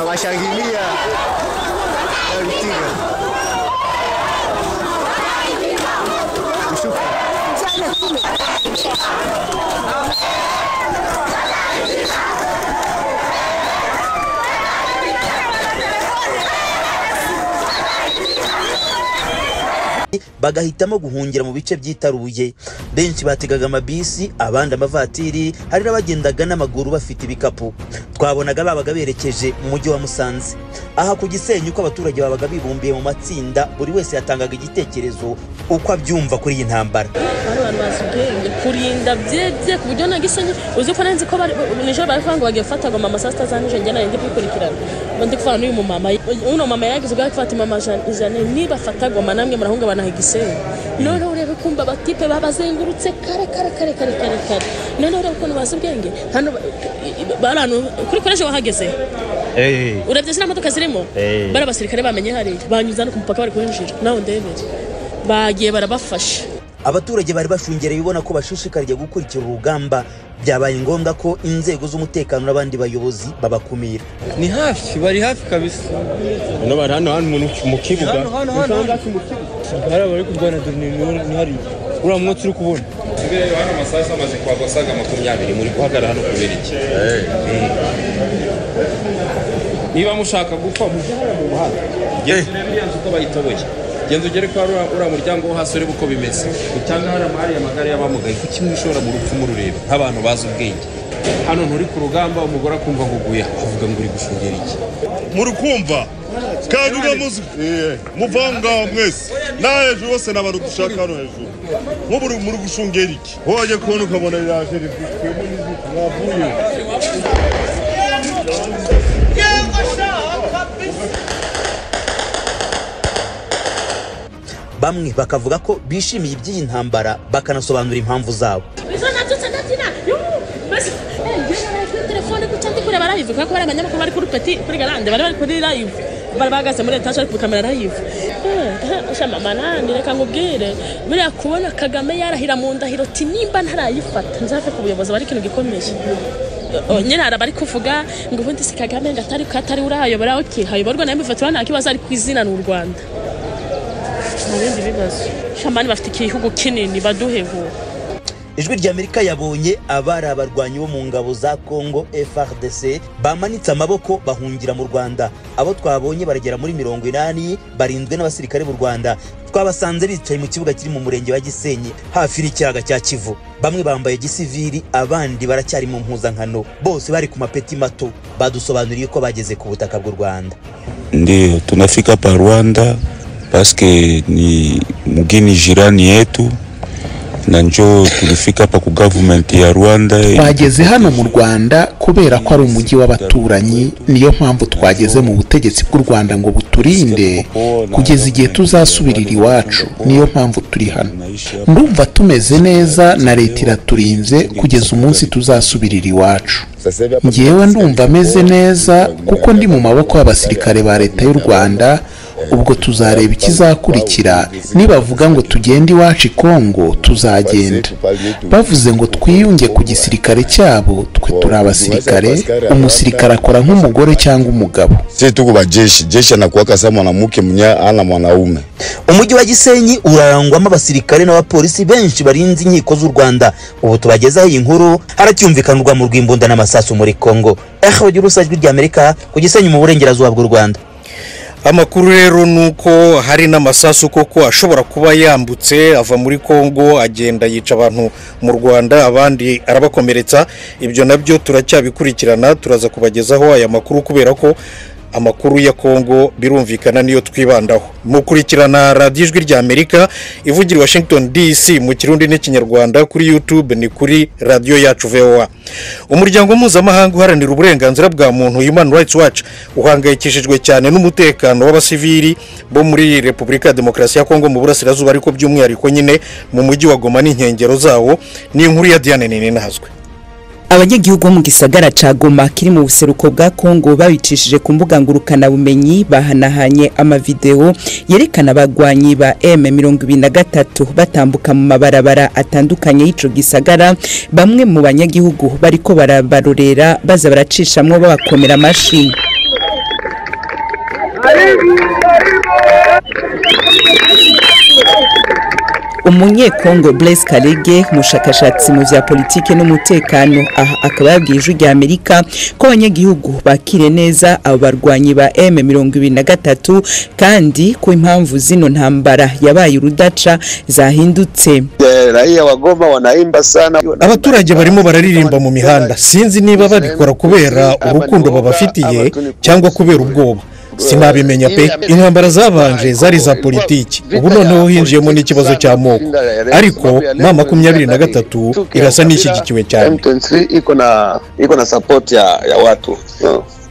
washangilia bagahitamo guhungira mu bice byitaruye. Benshi bategaga amabisi, abandi amavatiri, hari n'abagendaga n'amaguru bafite ibikapu. Twabonaga babaga berekeje mu mujyi wa Musanze. Aha ku Gisenyi uko abaturage babaga bibumbiye mu matsinda, buri wese yatangaga igitekerezo uko abyumva kuri iyi ntambara. Abantu basubwenge kurinda byebye ku buryo na Gisenyi uzi ko nanzi ko nijoro barifanga bagiye gufata ngo mama sasta zanije njye nayo ndikurikirana. Ndi kufana n'uyu mama. Uno mama yagize ubwa Fatima Majane niba afata goma namwe murahunga banaha Gisenyi. None urebe kumba batipe babazengurutse kare. None urebe ko basubwenge hano barano kuri koresho wahageze. Urebye sina modoka zirimo. Bara basirikare bamenye hari banyuzana ku mupaka bari kwinjira. Naho ndebere. Bagiye barabafasha. Abaturage bari bashungereye ubona ko bashishikariye gukurikira urugamba. Byabaye ngombwa ko inzego z'umutekano n'abandi bayobozi babakumira. Ni hafi, bari hafi kabisa. No bari hano mu kibuga. Hari bari kurwana ni hari. Ura mwotsi uri kubona. Sibere hano masasa amaze kwagosaga 20 muri guhagarara hano kubera iki. Niba mushaka gupfa mujara mu muhanda. Biriyanze uko bayitoboye. Genzo ugere kwa ura muryango wo hasore buko bimeze. Utanga hara mari ya magari y'abamugaye kuki mwishora mu rupfu mu rureba nk'abantu bazi ubwenge. Hano nturi ku rugamba umugore akumva nguguya avuga ngo uri gushungera iki. Muri kumva kandi uramuzi muvanga mwese na hejuru wose n'abantu dushaka hano hejuru. Nk'uburi muri gushungera iki. Hoje kubona ukabona riraje rifitwe mwavuye. Bamwe bakavuga ko bishimiye iby'iyi ntambara bakanasobanura impamvu zabo. Telefone kucandi kure barayive kuko bari abanyamakuru bari kuri petit kuri garande bari kuri live bari bagaze muri etage ari ku kamera live. Shama manani reka ngubwire buriya kubona Kagame yarahira mu ndahiro ti nimba ntarayifata nzave ku buyobozi bari kintu gikomeje. Nyine arabari kuvuga ngo ubundi si Kagame ngatari katari urayobora okay hayoborwa na M23 nta kibazo ari kwizina n'u Rwanda. Nabindi bibazo shamani bafite igihugu kinini baduheho. Ijwi ry'Amerika yabonye abari abarwanyi bo mu ngabo za Congo FARDC bamanitse amaboko bahungira mu Rwanda. Abo twabonye baragera muri 80 barindwe n'abasirikare b'u Rwanda. Twabasanze bicaye mu kibuga kiri mu murenge wa Gisenyi hafi y'icyaga cya Kivu. Bamwe bambaye gisivili abandi baracyari mu mpuzankano. Bose bari ku mapeti mato badusobanuriye ko bageze ku butaka bw'u Rwanda. Ndio tunafika pa Rwanda paske ni mgini jirani yetu na njo tulifika pa ku government ya Rwanda. Twageze hano mu Rwanda kubera ko ari umujyi w'abaturanyi, niyo mpamvu twageze mu butegetsi bw'u Rwanda ngo buturinde kugeza igihe tuzasubirira iwacu, niyo mpamvu turi hano. Ndumva tumeze neza na leta iraturinze kugeza umunsi tuzasubirira iwacu. Ngewe ndumva ameze neza kuko ndi mu maboko y'abasirikare ba leta y'u Rwanda. Ubwo tuzareba ikizakurikira, nibavuga ngo tugende iwacu Kongo tuzagenda, bavuze ngo twiyunge ku gisirikare cyabo twe turi abasirikare, umusirikare akora nk'umugore cyangwa umugabo. Sisi tuko jeshi anakuwa kama mwanamke mnya ana mwanaume. Umujyi wa Gisenyi urarangwamo abasirikare n'abapolisi benshi barinze inkiko z'u Rwanda. Ubu tubagezaho iyi nkuru haracyumvikanirwa mu rw'imbunda n'amasasu muri Kongo. Bagira usajwi ry'Amerika ku Gisenyi mu burengerazuba bw'u Rwanda. Amakuru rero nuko hari n'amasasu koko ashobora kuba yambutse ava muri Kongo agenda yica abantu mu Rwanda abandi arabakomeretsa. Ibyo nabyo turacyabikurikirana, turaza kubagezaho aya makuru kubera ko amakuru ya Kongo birumvikana niyo twibandaho. Mukurikirana Radio Ijwi ry'Amerika ivugira Washington DC mu Kirundi n'Ikinyarwanda, kuri YouTube ni kuri radio yacu VOA. Umuryango mpuzamahanga uharanira uburenganzira bwa muntu Human Rights Watch uhangayikishijwe cyane n'umutekano w'abasivili bo muri Repubulika ya Demokarasi ya Kongo mu burasirazuba, ariko by'umwihariko nyine mu mujyi wa Goma n'inkengero zawo. Ni inkuru ya Diane Ninahazwe. Abanyagihugu mu gisagara ca Goma kiri mu buseruko bwa Kongo babicishije ku mbuga ngurukana bumenyi bahanahanye amavideo yerekana abagwanyi ba M23 batambuka mu mabarabara atandukanye y'ico gisagara. Bamwe mu banyagihugu bariko barabarorera baza baracishamwe babakomera amashyi. umunyekongo Blaise Karege umushakashatsi mu vya politike n'umutekano aha akaba yabwiye ijwi rya Amerika ko abanyagihugu bakire neza abo barwanyi ba M23 kandi ko impamvu zino ntambara yabaye urudaca zahindutse. Raia wa Goma wanaimba sana, abaturage barimo bararirimba mu mihanda, sinzi niba babikora kubera urukundo babafitiye cyangwa kubera ubwoba, sinabimenya pe. Intambara zabanje zari za politiki, ubu noneho hinjiyemo n'ikibazo cya moko, ariko mama 23 irasa n'ishyigikiwe cyane. M23 iko na support ya watu.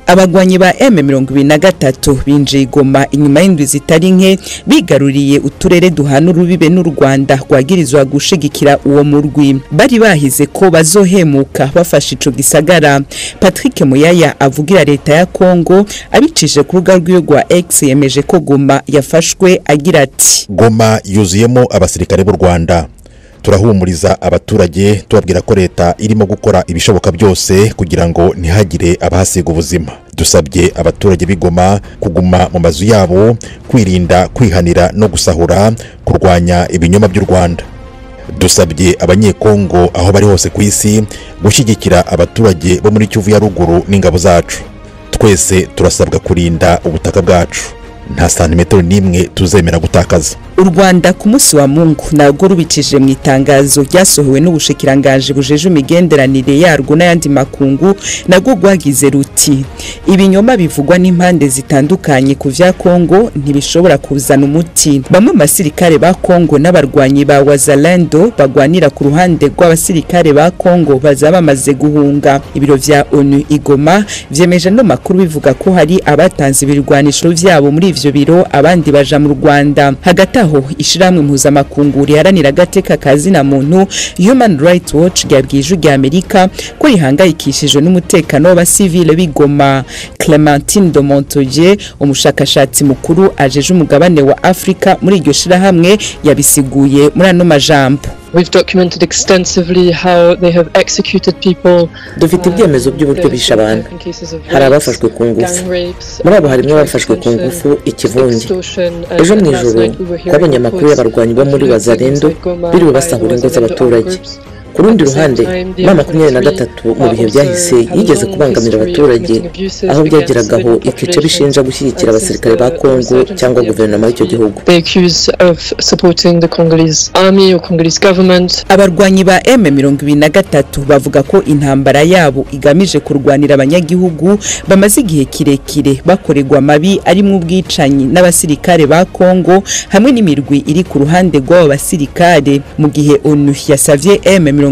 Abagwanyi ba M23 binjiye Goma inyuma y'indwi zitari nke bigaruriye uturere duhana urubibe n'u Rwanda rwagirizwa gushigikira uwo murwi. Bari bahize ko bazohemuka bafashe ico gisagara. Patrick Muyaya avugira leta ya Kongo abicishije ku rubuga rw'iyo rwa X yemeje ko Goma yafashwe agira ati Goma yuzuyemo abasirikare b'u Rwanda. Turahumuriza abaturage tubabwira ko leta irimo gukora ibishoboka byose kugira ngo ntihagire abahasiga ubuzima. Dusabye abaturage b'Igoma kuguma mu mazu yabo, kwirinda kwihanira no gusahura, kurwanya ibinyoma by'u Rwanda. Dusabye abanyekongo aho bari hose ku isi gushyigikira abaturage bo muri Kivu ya ruguru n'ingabo zacu. Twese turasabwa kurinda ubutaka bwacu, nta santimetero nimwe tuzemera gutakaza. U Rwanda ku munsi wa Mungu nabwo rubicishije mu itangazo ryasohowe n'ubushikiranganje bujeje imigenderanire yarwo n'ayandi makungu, nabwo rwagize ruti ibinyoma bivugwa n'impande zitandukanye ku vya Kongo ntibishobora kuzana umuti. Bamwe basirikare ba Kongo n'abarwanyi ba Wazalendo bagwanira ku ruhande rw'abasirikare ba Kongo bazabamaze guhunga. Ibiro vya ONU Igoma vyemeje no makuru bivuga ko hari abatanze ibirwanisho vyabo muri ivyo biro, abandi baja mu Rwanda. Hagati aho ishiramwe mpuzamakungu riharanira agateka kazina muntu Human Rights Watch ryabwije rya Amerika ko rihangayikishijwe n'umutekano w'abasivile b'Igoma. Clementine de Montoyer umushakashatsi mukuru ajeje umugabane wa Afrika muri iryo shirahamwe yabisiguye muri ano majambo. We've documented extensively how they have executed people. Dufite ibyemezo by'uburyo bisha abantu. Hari abafashwe ku ngufu. Muri abo harimo abafashwe ku ngufu ikivunge. Ejo mu ijoro twabonye amakuru y'abarwanyi bo muri Wazalendo biriwe basahura ingo z'abaturage. Ku rundi ruhande mama 23 mu bihe byahise yigeze kubangamira abaturage aho byageragaho ikice bishinja gushyigikira abasirikare ba Kongo cyangwa guverinoma y'icyo gihugu. Abarwanyi ba M23 bavuga ko intambara yabo igamije kurwanira abanyagihugu bamaze igihe kirekire bakorerwa mabi ari mu bwicanyi n'abasirikare ba Kongo hamwe n'imirwi iri ku ruhande rw'abo basirikare, mu gihe ONU yasavye M23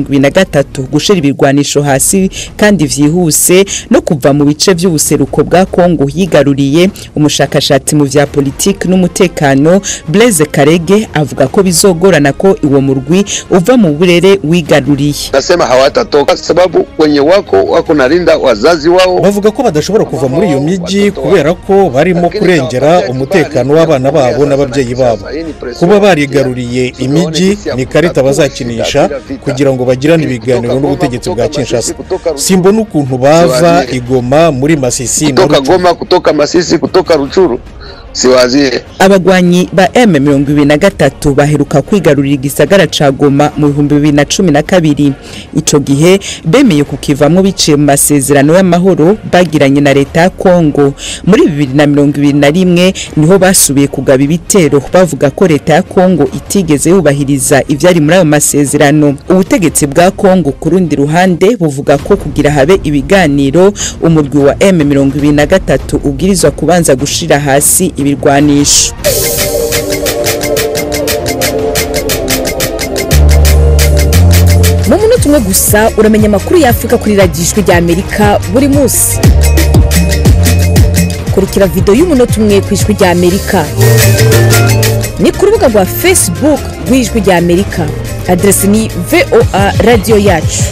gushira ibirwanisho hasi kandi vyihuse no kuva mu bice by'ubuseruko bwa Kongo yigaruriye. Umushakashatsi mu vya politiki n'umutekano Blaise Karege avuga ko bizogorana ko iwo murwi uva mu burere wigaruriye. Nasema hawatatoka sababu wenye wako narinda wazazi wao. Bavuga ko badashobora kuva muri iyo miji kubera ko barimo kurengera umutekano w'abana babo n'ababyeyi babo. Kuba barigaruriye imiji ni karita bazakinisha kugira ngo bagirane ibiganiro n'ubutegetsi bwa Kinshasa. Simbona ukuntu bava Igoma muri Masisi, kutoka Goma, kutoka Masisi, kutoka Ruchuru. Siwazie. Abagwanyi ba M23 baheruka kwigarurira igisagara ca Goma mu 2012. Ico gihe bemeye kukivamwo biciye mu masezerano y'amahoro bagiranye na leta ya Kongo. Muri 2021 niho basubiye kugaba ibitero bavuga ko leta ya Kongo itigeze yubahiriza ivyari muri ayo masezerano. Ubutegetsi bwa Kongo ku rundi ruhande buvuga ko kugira habe ibiganiro umurwi wa M23 ubwirizwa kubanza gushira hasi ibirwanisho. Mu munota umwe gusa uramenya amakuru ya Afrika kuri radiyo rya Amerika buri munsi. Kurikira video y'umunota umwe ku ijwi rya Amerika ni ku rubuga rwa Facebook rw'ijwi rya Amerika. Adresi ni VOA Radio Yacu.